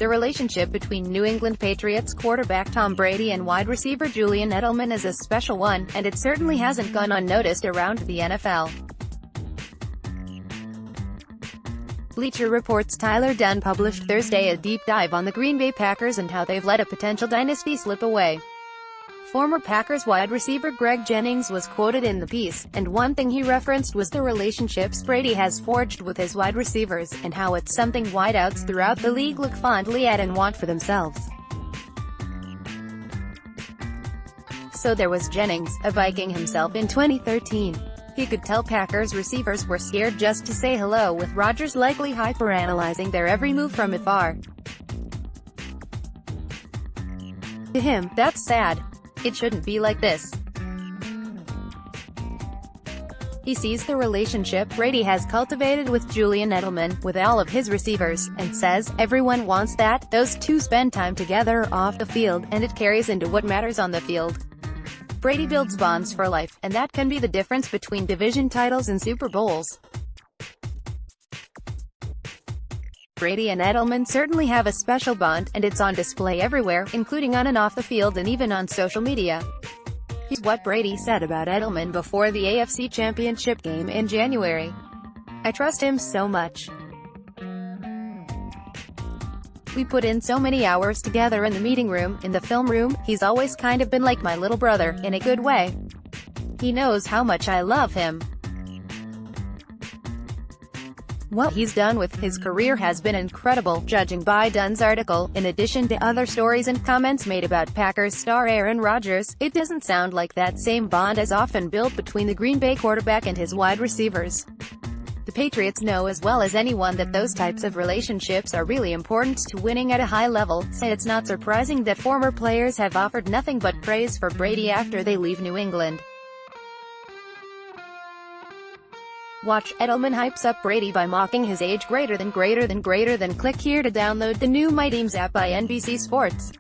The relationship between New England Patriots quarterback Tom Brady and wide receiver Julian Edelman is a special one, and it certainly hasn't gone unnoticed around the NFL. Bleacher reports Tyler Dunne published Thursday a deep dive on the Green Bay Packers and how they've let a potential dynasty slip away. Former Packers wide receiver Greg Jennings was quoted in the piece, and one thing he referenced was the relationships Brady has forged with his wide receivers, and how it's something wideouts throughout the league look fondly at and want for themselves. So there was Jennings, a Viking himself in 2013. He could tell Packers receivers were scared just to say hello, with Rodgers likely hyper-analyzing their every move from afar. To him, that's sad. It shouldn't be like this. He sees the relationship Brady has cultivated with Julian Edelman, with all of his receivers, and says, everyone wants that. Those two spend time together off the field, and it carries into what matters on the field. Brady builds bonds for life, and that can be the difference between division titles and Super Bowls. Brady and Edelman certainly have a special bond, and it's on display everywhere, including on and off the field and even on social media. Here's what Brady said about Edelman before the AFC Championship game in January. "I trust him so much. We put in so many hours together in the meeting room, in the film room. He's always kind of been like my little brother, in a good way. He knows how much I love him. What he's done with his career has been incredible, judging by Dunne's article. In addition to other stories and comments made about Packers star Aaron Rodgers, it doesn't sound like that same bond is often built between the Green Bay quarterback and his wide receivers. The Patriots know as well as anyone that those types of relationships are really important to winning at a high level, so it's not surprising that former players have offered nothing but praise for Brady after they leave New England. Watch, Edelman hypes up Brady by mocking his age greater than. Click here to download the new My Teams app by NBC Sports.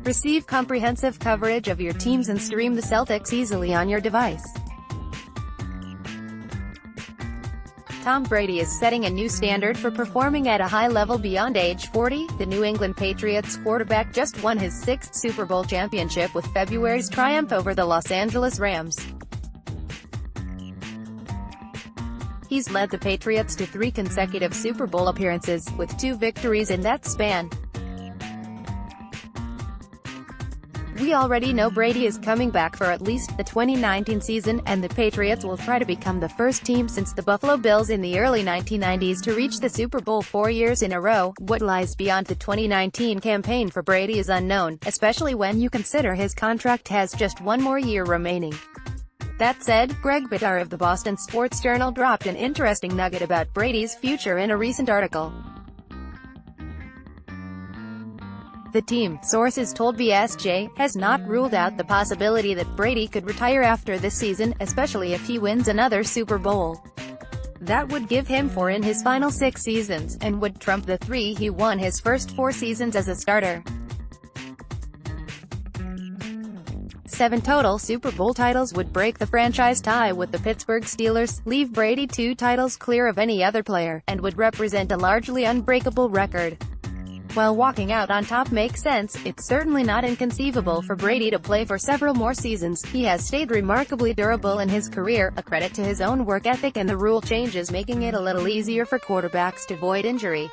Receive comprehensive coverage of your teams and stream the Celtics easily on your device. Tom Brady is setting a new standard for performing at a high level beyond age 40. The New England Patriots quarterback just won his 6th Super Bowl championship with February's triumph over the Los Angeles Rams. He's led the Patriots to 3 consecutive Super Bowl appearances, with 2 victories in that span. We already know Brady is coming back for at least the 2019 season, and the Patriots will try to become the first team since the Buffalo Bills in the early 1990s to reach the Super Bowl 4 years in a row. What lies beyond the 2019 campaign for Brady is unknown, especially when you consider his contract has just 1 more year remaining. That said, Greg Jennings of the Boston Sports Journal dropped an interesting nugget about Brady's future in a recent article. The team, sources told BSJ, has not ruled out the possibility that Brady could retire after this season, especially if he wins another Super Bowl. That would give him 4 in his final 6 seasons, and would trump the 3 he won his first 4 seasons as a starter. 7 total Super Bowl titles would break the franchise tie with the Pittsburgh Steelers, leave Brady 2 titles clear of any other player, and would represent a largely unbreakable record. While walking out on top makes sense, it's certainly not inconceivable for Brady to play for several more seasons. He has stayed remarkably durable in his career, a credit to his own work ethic and the rule changes making it a little easier for quarterbacks to avoid injury.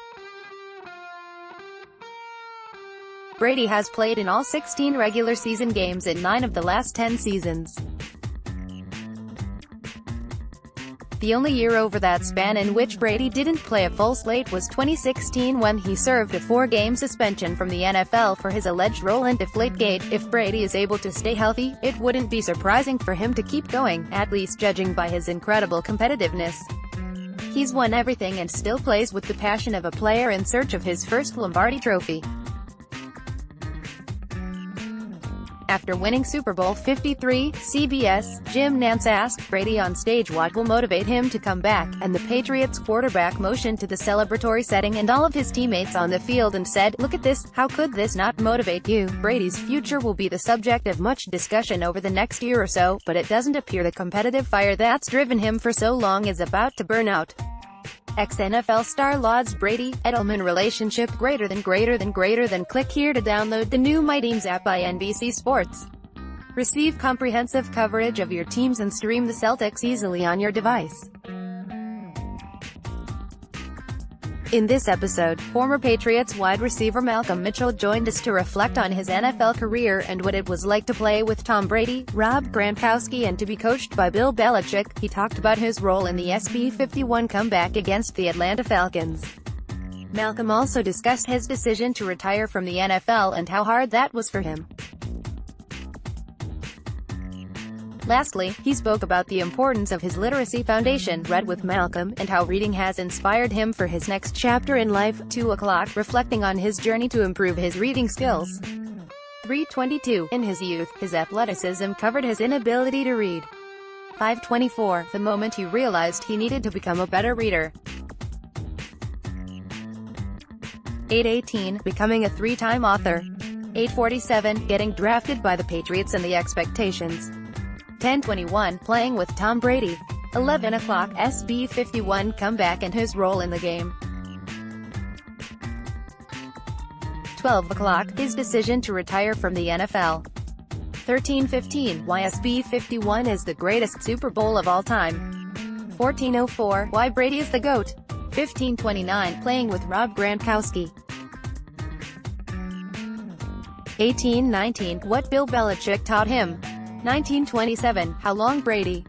Brady has played in all 16 regular season games in 9 of the last 10 seasons. The only year over that span in which Brady didn't play a full slate was 2016 when he served a 4-game suspension from the NFL for his alleged role in Deflategate. If Brady is able to stay healthy, it wouldn't be surprising for him to keep going, at least judging by his incredible competitiveness. He's won everything and still plays with the passion of a player in search of his first Lombardi trophy. After winning Super Bowl 53, CBS, Jim Nantz asked Brady on stage what will motivate him to come back, and the Patriots quarterback motioned to the celebratory setting and all of his teammates on the field and said, "Look at this, how could this not motivate you?" Brady's future will be the subject of much discussion over the next year or so, but it doesn't appear the competitive fire that's driven him for so long is about to burn out. Ex-NFL star lauds Brady-Edelman relationship greater than. Click here to download the new My Teams app by NBC Sports. Receive comprehensive coverage of your teams and stream the Celtics easily on your device. In this episode, former Patriots wide receiver Malcolm Mitchell joined us to reflect on his NFL career and what it was like to play with Tom Brady, Rob Gronkowski and to be coached by Bill Belichick. He talked about his role in the SB51 comeback against the Atlanta Falcons. Malcolm also discussed his decision to retire from the NFL and how hard that was for him. Lastly, he spoke about the importance of his literacy foundation, Read with Malcolm, and how reading has inspired him for his next chapter in life. 2 o'clock, reflecting on his journey to improve his reading skills. 3:22, in his youth, his athleticism covered his inability to read. 5:24, the moment he realized he needed to become a better reader. 8:18, becoming a 3-time author. 8:47, getting drafted by the Patriots and the expectations. 10:21, playing with Tom Brady. 11 o'clock, SB51 comeback and his role in the game. 12 o'clock, his decision to retire from the NFL. 13:15, why SB51 is the greatest Super Bowl of all time. 14:04, why Brady is the GOAT. 15:29, playing with Rob Gronkowski. 18:19, what Bill Belichick taught him. 19:27, how long Brady